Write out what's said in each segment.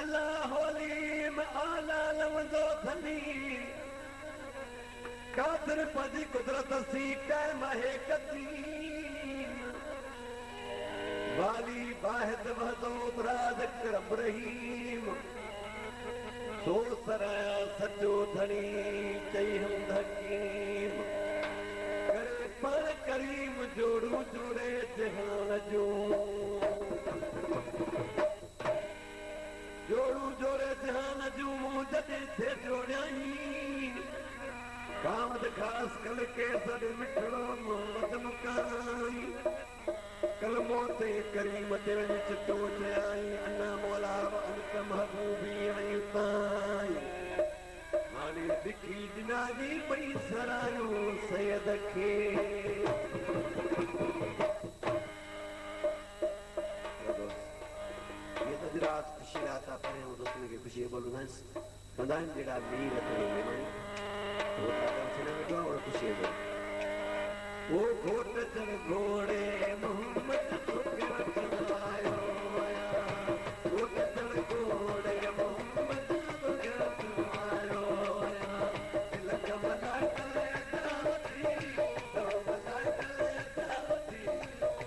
अल्लाह हलीम आला लवंदो धनी कादर पदी कुदरत सी कै महे कदीम वाली वाहिद वहदो बराद करब रहीम सो सराया सचो धनी चई हम हकीम करे पर करीम जोड़ू जोड़े जहान जो जोड़ू जोड़े जहान जो जॾहिं थे जोड़ियाई कामद खास कल के सद मिठड़ो मोहम्मद मुकाई कलमो ते करीम दिल विच तो चयाई अन्ना मौला अंत महबूबी आयुताई हाणे दिखी जिनाजी पई सरायो सैयद खे रात खुशी रात अपने दोस्तों की खुशी बोलूँ कंदान जेड़ा मीर है वो काम से ना जो और खुशी है वो घोट चल घोड़े मोहम्मद को गिरफ्तार आया घोट चल घोड़े मोहम्मद को गिरफ्तार आया दिल का मना करे जाती तो मना करे जाती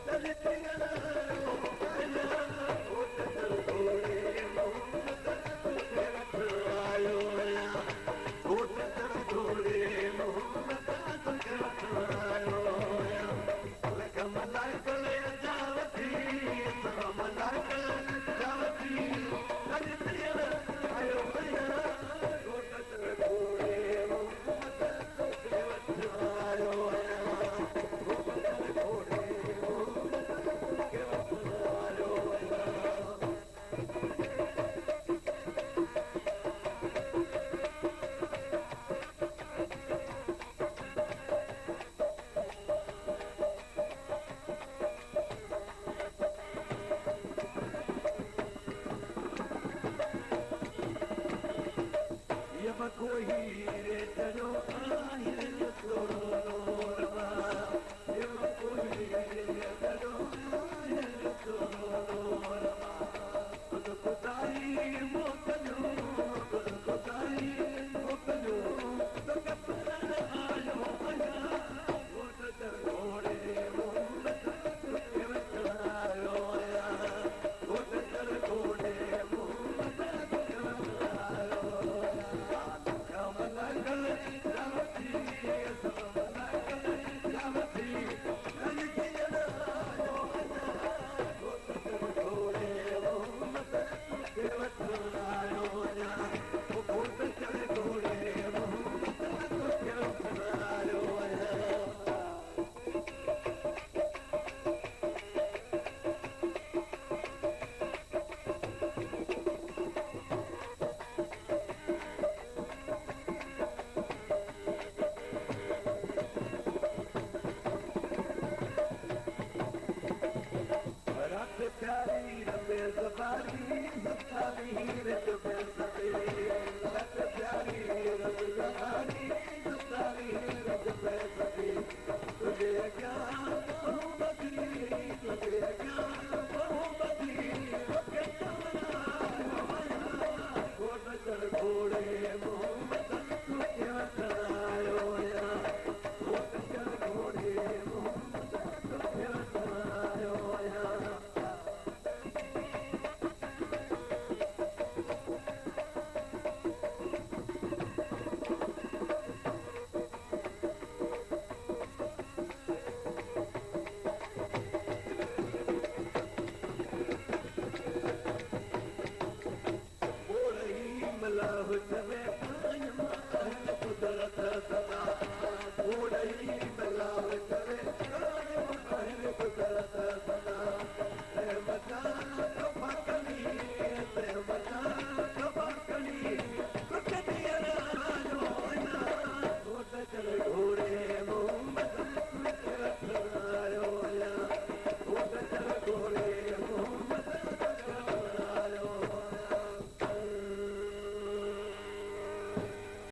चल तेरा कोई